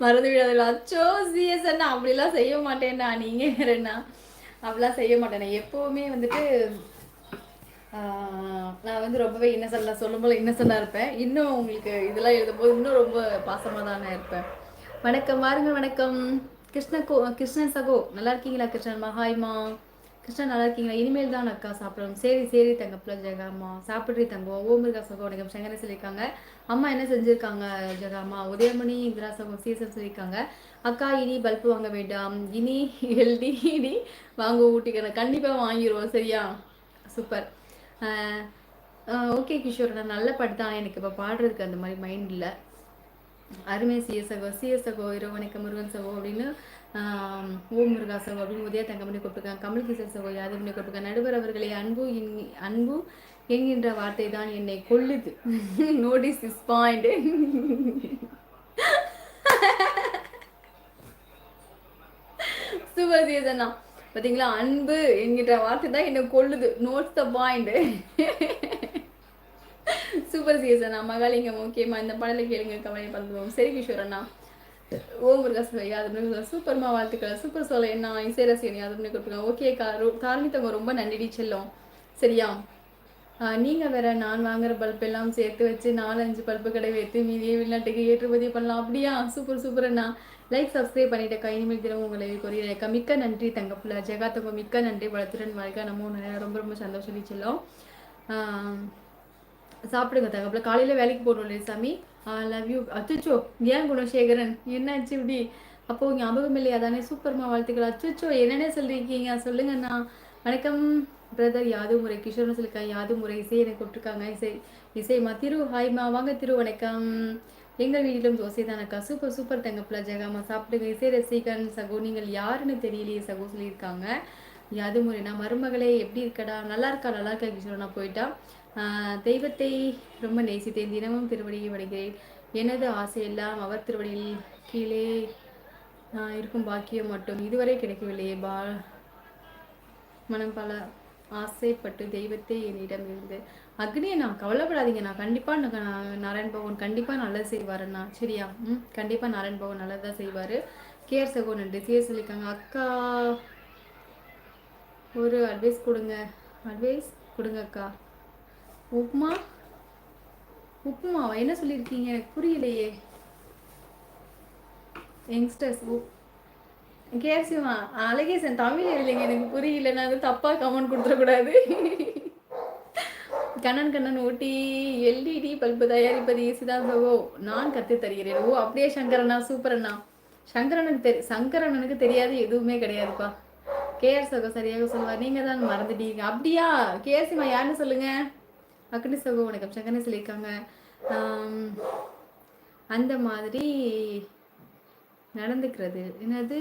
மறந்து விடாது. அச்சோ சிஎஸ் அண்ணா அப்படிலாம் செய்ய மாட்டேன்னா நீங்க வேறண்ணா அப்படிலாம் செய்ய மாட்டேன். எப்பவுமே வந்துட்டு நான் வந்து ரொம்பவே இன்னசென்ட் சொல்லும் போல இன்னசென்ட்டாக இருப்பேன். இன்னும் உங்களுக்கு இதெல்லாம் எழுதும்போது இன்னும் ரொம்ப பாசமாக தான் நான் இருப்பேன். வணக்கம் வாருங்க. வணக்கம் கிருஷ்ணன் சகோ நல்லா இருக்கீங்களா? கிருஷ்ணன் ஹாய்மா. கிருஷ்ணன் நல்லா இருக்கீங்களா? இனிமேல் தான் அக்கா சாப்பிடணும். சரி சரி தங்கப்பில் ஜெகாமா சாப்பிட்றி தங்கம். ஓமிருகா சகோ வணக்கம். சங்கரை சொல்லியிருக்காங்க. அம்மா என்ன செஞ்சுருக்காங்க ஜெகாமா? உதயமணி இந்திரா சகோ சீசன் சொல்லியிருக்காங்க. அக்கா இனி பல்பு வாங்க வேண்டாம், இனி எல்டிடி வாங்க ஊட்டிக்கிறேன். கண்டிப்பாக வாங்கிடுவோம் சரியா? சூப்பர். ஓகே கிஷோர், நான் நல்ல பாட்டு தான். எனக்கு இப்போ பாடுறதுக்கு அந்த மாதிரி மைண்ட் இல்லை. அருமை சிஎஸ் சகோ இரவு வணக்கம் முருகன் சகோ அப்படின்னு ஓம் முருகா சகோ அப்படின்னு உதய தங்கமணி கூப்பிட்டுருக்காங்க. கமல் கிஷோர் சகோ யாதவனி கூப்பிட்டுருக்காங்க. நடுவர் அவர்களை அன்பு என்கின்ற வார்த்தை தான் என்னை கொல்லுது. Notice this point. சூப்பர் சீசனா பார்த்தீங்களா? அன்பு என்கின்ற வார்த்தை தான் என்னை கொல்லுது. Notes the point. சூப்பர் சீசனா மகாலிங்கம். ஓகேம்மா, இந்த பாடலை கேளுங்க, கவலை பண்ணுவோம். சரி கிஷோர் அண்ணா. ஓம் முருகாசு யாதவ் சூப்பர்மா வாழ்த்துக்கள். சூப்பர் சொல்ல என்ன இசை ரசிகன் யாதவ்னு கொடுத்துருக்காங்க. ஓகே காரணித்தவங்க ரொம்ப நன்றி செல்லும் சரியா? நீங்கள் வேற நான் வாங்குற பல்ப் எல்லாம் சேர்த்து வச்சு 4-5 பல்பு கடை வைத்து மீதியை வெளிநாட்டுக்கு ஏற்றுமதி பண்ணலாம். அப்படியா? சூப்பர் சூப்பர் அண்ணா. லைக் சப்ஸ்கிரைப் பண்ணிட்டேக்கா. இனிமேல் தினம் உங்களை கொரியக்கா. மிக்க நன்றி தங்கப்புல ஜெகாத்தவங்க. மிக்க நன்றி. வளர்த்துடன் வாழ்க்கை நம்ம ரொம்ப ரொம்ப சந்தோஷம் செல்லும். சாப்பிடுங்க தங்கப்புல. காலையில் வேலைக்கு போகணும் இல்லையா சாமி? Love you. அச்சுச்சோ ஏன் குணசேகரன் என்னாச்சு இப்படி? அப்போ ஞாபகம் இல்லையா தானே? சூப்பர்மா வாழ்த்துக்கள். அச்சுச்சோ என்னென்ன சொல்லியிருக்கீங்க சொல்லுங்கண்ணா. வணக்கம் பிரதர். யாது முறை கிஷோர்னு சொல்லியிருக்காங்க. யாது முறை இசை எனக்கு கொடுத்துருக்காங்க. இசைமா திரு ஹாய்மா வாங்க திரு வணக்கம். எங்கள் வீட்டிலும் தோசை தானக்கா. சூப்பர் சூப்பர் தங்கப்புல ஜெகாமா சாப்பிடுங்க. இசை ரசிகன் சகோ நீங்கள் யாருன்னு தெரியலையே சகோ சொல்லியிருக்காங்க. யாது முறைனா மருமகளே எப்படி இருக்கடா? நல்லா இருக்கா கிஷோர். நான் போயிட்டா தெய்வத்தை ரொம்ப நேசித்தேன். தினமும் திருவடியை வணங்குகிறேன். எனது ஆசையெல்லாம் அவர் திருவடியில் கீழே இருக்கும் பாக்கியம் மட்டும் இதுவரை கிடைக்கவில்லையே. மனம் பல ஆசைப்பட்டு தெய்வத்தை என்னிடம் இருந்து அக்னியை நான் கவலைப்படாதீங்க. நான் கண்டிப்பாக நாராயண் பகவான் கண்டிப்பாக நல்லது செய்வாருண்ணா சரியா? கண்டிப்பாக நாராயண் பகவான் நல்லதாக செய்வார். கேஆர் சகோ நன்றி. சிஎஸ் சொல்லியிருக்காங்க. அக்கா ஒரு அட்வைஸ் கொடுங்க அக்கா. உப்புமாவா என்ன சொல்லியிருக்கீங்க? எனக்கு புரியலையே. யங்ஸ்டர்ஸ் கேசிமா அழகேசன் தமிழ் இல்லைங்க, எனக்கு புரியல. நான் அது தப்பாக கமெண்ட் கொடுத்துடக்கூடாது. கண்ணன் ஓட்டி எல்இடி பல்பு தயாரிப்பது ஈஸிதான் சகோ, நான் கற்று தருகிறேன். ஓ அப்படியே சங்கரண்ணா. சூப்பர் அண்ணா. சங்கரண்ணனுக்கு தெரியாது எதுவுமே கிடையாதுப்பா. கேஆர் சகோ சரியாக சொல்லுவார். நீங்கள் தான் மறந்துட்டீங்க. அப்படியா? கேசிமா யாருன்னு சொல்லுங்க. அக்னி சகோ வணக்கம். சங்கரனை சொல்லியிருக்காங்க. அந்த மாதிரி நடந்துக்கிறது என்னது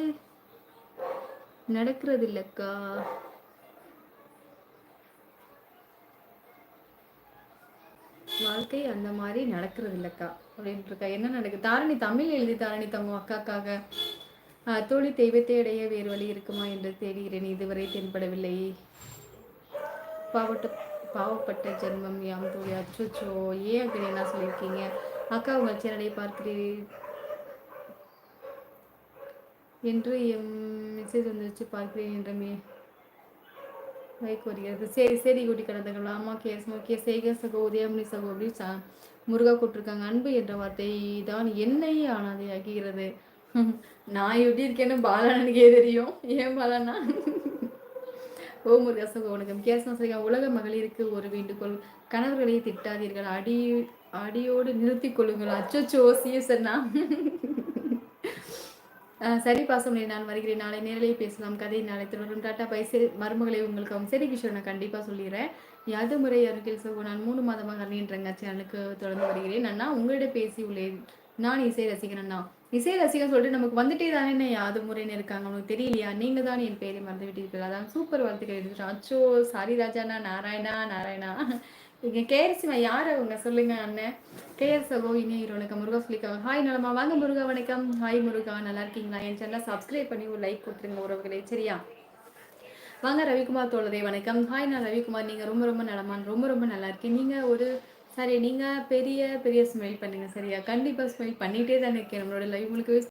நடக்கிறது இல்லைக்கா. வாழ்க்கை அந்த மாதிரி நடக்கிறது இல்லைக்கா அப்படின்ட்டு இருக்கா. என்ன நடக்குது? தாரணி தமிழ் எழுதி தாரணி தங்க அக்காக்காக. தோழி தெய்வத்தை அடைய வேறு வழி இருக்குமா என்று தேடுகிறேன், இதுவரை தென்படவில்லை. பாவப்பட்ட ஜென்மம் யாம் தோழி. அச்சோச்சோ ஏன் அப்படி என்ன சொல்லியிருக்கீங்க? அக்கா உங்கள் சேனலை பார்க்கிறேன் என்று எம் மெசேஜ் வந்துருச்சு, பார்க்கிறேன் என்றமே லைக் வருகிறது. சரி சரி குட்டி கடந்தங்கள். ஆமா ஓகே சேகர் சகோ உதயமணி சகோ அப்படி முருகா கூட்டிருக்காங்க. அன்பு என்ற வார்த்தை தான் என்னை ஆனதை ஆகிறது. நான் எப்படி இருக்கேன்னு பாலானனுக்கே தெரியும். ஏன் பாலானா? ஓ முருகா சகோ வணக்கம். கேசமா சரியா. உலக மகளிருக்கு ஒரு வேண்டுகோள், கணவர்களை திட்டாதீர்கள், அடியோடு நிறுத்திக் கொள்ளுங்கள். அச்சோச்சோ சிஎஸ் அண்ணா. சரி பாசம், நான் வருகிறேன். நாளை நேரிலே பேசலாம். கதை நாளை தொடரும். Tata bye. சரி மருமகளை உங்களுக்கு சரி கிஷோர் நான் கண்டிப்பாக சொல்லிடுறேன். யாது முறை அருகில் சகோ நான் 3 மாதமாக அணின்றங்க சேனலுக்கு தொடர்ந்து வருகிறேன். அண்ணா உங்களிடம் பேசி உள்ளேன். நான் இசை ரசிகன் அண்ணா. இசை ரசிகன் சொல்லிட்டு நமக்கு வந்துட்டே தானே யாது முறைன்னு இருக்காங்க. உங்களுக்கு தெரியலையா? நீங்கள் தான் என் பேரை மறந்து விட்டீர்கள். அதான் சூப்பர் வாழ்த்துக்கள் எடுத்துட்டோம். அச்சோ சாரி ராஜாண்ணா. நாராயணா இங்கே கேஆர்சிமா யார் அவங்க சொல்லுங்க அண்ணன். கேஆர் சகோ இனிய வணக்கம். முருகா சொல்லிக்காங்க. ஹாய் நலமா வாங்க முருகா வணக்கம். ஹாய் முருகா நல்லா இருக்கீங்களா? என் சேனலை சப்ஸ்கிரைப் பண்ணி ஒரு லைக் கொடுத்துருங்க உறவுகளே சரியா? வாங்க ரவிக்குமார் தோழரே வணக்கம். ஹாய் நான் ரவிக்குமார். நீங்கள் ரொம்ப ரொம்ப நலமான் ரொம்ப நல்லா இருக்கேன். நீங்கள் ஒரு சரி நீங்கள் பெரிய ஸ்மைல் பண்ணுங்க சரியா? கண்டிப்பாக ஸ்மைல் பண்ணிகிட்டே தானே இருக்கேன். நம்மளோட லைவ் உங்களுக்கு